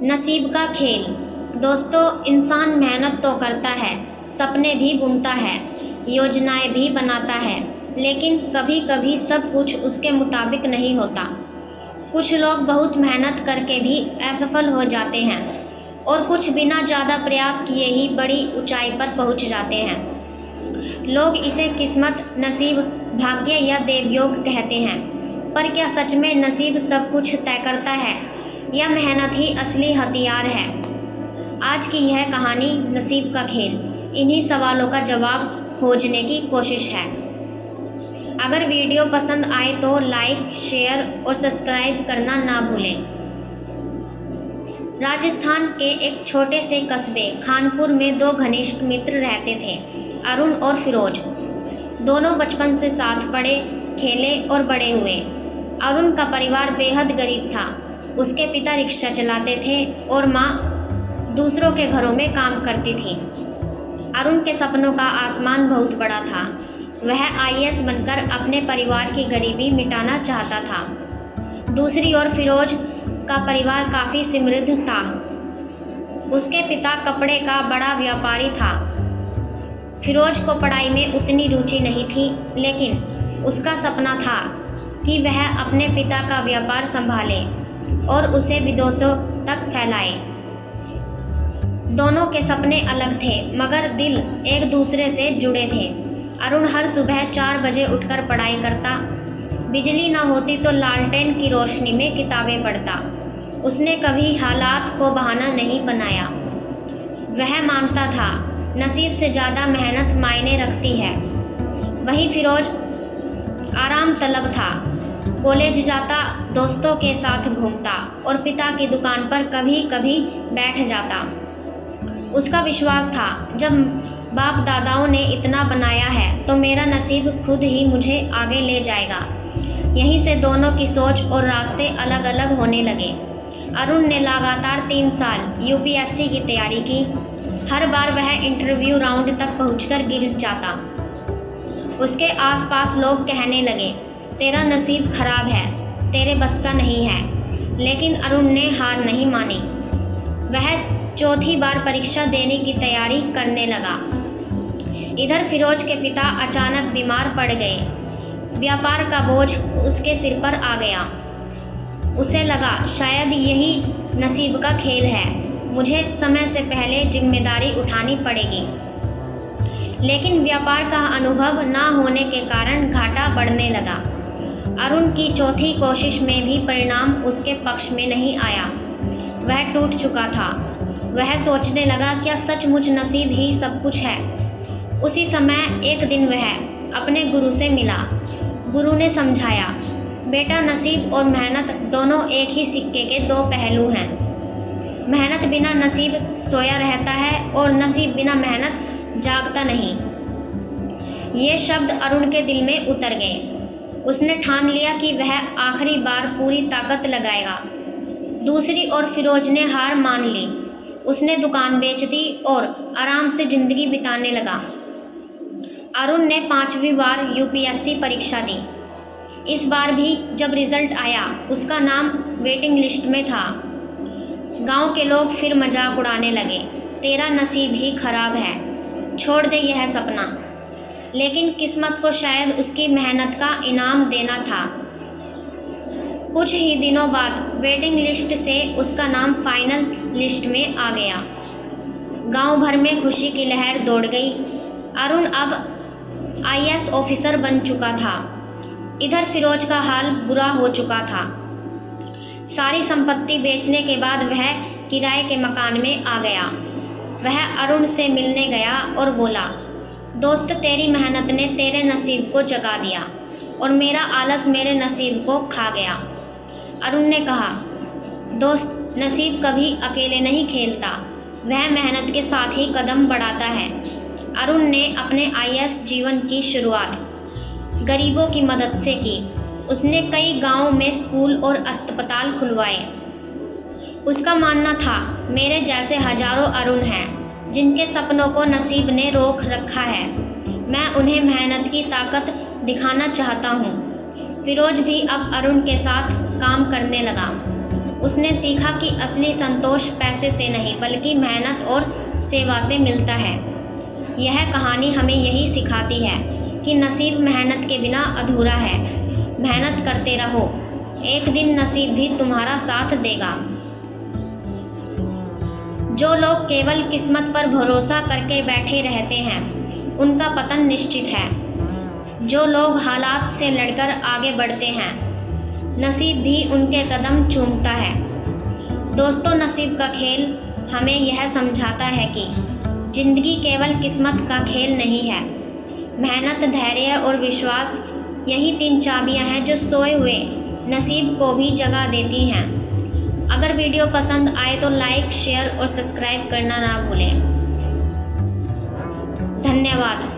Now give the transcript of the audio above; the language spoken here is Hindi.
नसीब का खेल। दोस्तों, इंसान मेहनत तो करता है, सपने भी बुनता है, योजनाएं भी बनाता है, लेकिन कभी कभी सब कुछ उसके मुताबिक नहीं होता। कुछ लोग बहुत मेहनत करके भी असफल हो जाते हैं और कुछ बिना ज़्यादा प्रयास किए ही बड़ी ऊंचाई पर पहुंच जाते हैं। लोग इसे किस्मत, नसीब, भाग्य या देवयोग कहते हैं, पर क्या सच में नसीब सब कुछ तय करता है या मेहनत ही असली हथियार है? आज की यह कहानी नसीब का खेल इन्हीं सवालों का जवाब खोजने की कोशिश है। अगर वीडियो पसंद आए तो लाइक, शेयर और सब्सक्राइब करना ना भूलें। राजस्थान के एक छोटे से कस्बे खानपुर में दो घनिष्ठ मित्र रहते थे, अरुण और फिरोज। दोनों बचपन से साथ पढ़े, खेले और बड़े हुए। अरुण का परिवार बेहद गरीब था। उसके पिता रिक्शा चलाते थे और माँ दूसरों के घरों में काम करती थी। अरुण के सपनों का आसमान बहुत बड़ा था। वह आईएएस बनकर अपने परिवार की गरीबी मिटाना चाहता था। दूसरी ओर फिरोज का परिवार काफ़ी समृद्ध था। उसके पिता कपड़े का बड़ा व्यापारी था। फिरोज को पढ़ाई में उतनी रुचि नहीं थी, लेकिन उसका सपना था कि वह अपने पिता का व्यापार संभाले और उसे विदेशों तक फैलाए। दोनों के सपने अलग थे, मगर दिल एक दूसरे से जुड़े थे। अरुण हर सुबह 4 बजे उठकर पढ़ाई करता। बिजली न होती तो लालटेन की रोशनी में किताबें पढ़ता। उसने कभी हालात को बहाना नहीं बनाया। वह मानता था नसीब से ज़्यादा मेहनत मायने रखती है। वही फिरोज आराम तलब था। कॉलेज जाता, दोस्तों के साथ घूमता और पिता की दुकान पर कभी कभी बैठ जाता। उसका विश्वास था, जब बाप दादाओं ने इतना बनाया है तो मेरा नसीब खुद ही मुझे आगे ले जाएगा। यहीं से दोनों की सोच और रास्ते अलग अलग होने लगे। अरुण ने लगातार 3 साल यूपीएससी की तैयारी की। हर बार वह इंटरव्यू राउंड तक पहुंचकर गिर जाता। उसके आसपास लोग कहने लगे, तेरा नसीब खराब है, तेरे बस का नहीं है। लेकिन अरुण ने हार नहीं मानी। वह 4थी बार परीक्षा देने की तैयारी करने लगा। इधर फिरोज के पिता अचानक बीमार पड़ गए। व्यापार का बोझ उसके सिर पर आ गया। उसे लगा शायद यही नसीब का खेल है, मुझे समय से पहले जिम्मेदारी उठानी पड़ेगी। लेकिन व्यापार का अनुभव ना होने के कारण घाटा बढ़ने लगा। अरुण की 4थी कोशिश में भी परिणाम उसके पक्ष में नहीं आया। वह टूट चुका था। वह सोचने लगा, क्या सचमुच नसीब ही सब कुछ है? उसी समय एक दिन वह अपने गुरु से मिला। गुरु ने समझाया, बेटा, नसीब और मेहनत दोनों एक ही सिक्के के 2 पहलू हैं। मेहनत बिना नसीब सोया रहता है और नसीब बिना मेहनत जागता नहीं। ये शब्द अरुण के दिल में उतर गए। उसने ठान लिया कि वह आखिरी बार पूरी ताकत लगाएगा। दूसरी ओर फिरोज ने हार मान ली। उसने दुकान बेच दी और आराम से ज़िंदगी बिताने लगा। अरुण ने 5वीं बार यूपीएससी परीक्षा दी। इस बार भी जब रिजल्ट आया, उसका नाम वेटिंग लिस्ट में था। गांव के लोग फिर मजाक उड़ाने लगे, तेरा नसीब ही खराब है, छोड़ दे यह सपना। लेकिन किस्मत को शायद उसकी मेहनत का इनाम देना था। कुछ ही दिनों बाद वेटिंग लिस्ट से उसका नाम फाइनल लिस्ट में आ गया। गांव भर में खुशी की लहर दौड़ गई। अरुण अब आईएएस ऑफिसर बन चुका था। इधर फिरोज का हाल बुरा हो चुका था। सारी संपत्ति बेचने के बाद वह किराए के मकान में आ गया। वह अरुण से मिलने गया और बोला, दोस्त, तेरी मेहनत ने तेरे नसीब को जगा दिया और मेरा आलस मेरे नसीब को खा गया। अरुण ने कहा, दोस्त, नसीब कभी अकेले नहीं खेलता, वह मेहनत के साथ ही कदम बढ़ाता है। अरुण ने अपने आईएएस जीवन की शुरुआत गरीबों की मदद से की। उसने कई गांवों में स्कूल और अस्पताल खुलवाए। उसका मानना था, मेरे जैसे हजारों अरुण हैं जिनके सपनों को नसीब ने रोक रखा है। मैं उन्हें मेहनत की ताकत दिखाना चाहता हूँ। फिरोज भी अब अरुण के साथ काम करने लगा। उसने सीखा कि असली संतोष पैसे से नहीं बल्कि मेहनत और सेवा से मिलता है। यह कहानी हमें यही सिखाती है कि नसीब मेहनत के बिना अधूरा है। मेहनत करते रहो, एक दिन नसीब भी तुम्हारा साथ देगा। जो लोग केवल किस्मत पर भरोसा करके बैठे रहते हैं उनका पतन निश्चित है। जो लोग हालात से लड़कर आगे बढ़ते हैं नसीब भी उनके कदम चूमता है। दोस्तों, नसीब का खेल हमें यह समझाता है कि जिंदगी केवल किस्मत का खेल नहीं है। मेहनत, धैर्य और विश्वास यही 3 चाबियां हैं जो सोए हुए नसीब को भी जगा देती हैं। अगर वीडियो पसंद आए तो लाइक, शेयर और सब्सक्राइब करना ना भूलें। धन्यवाद।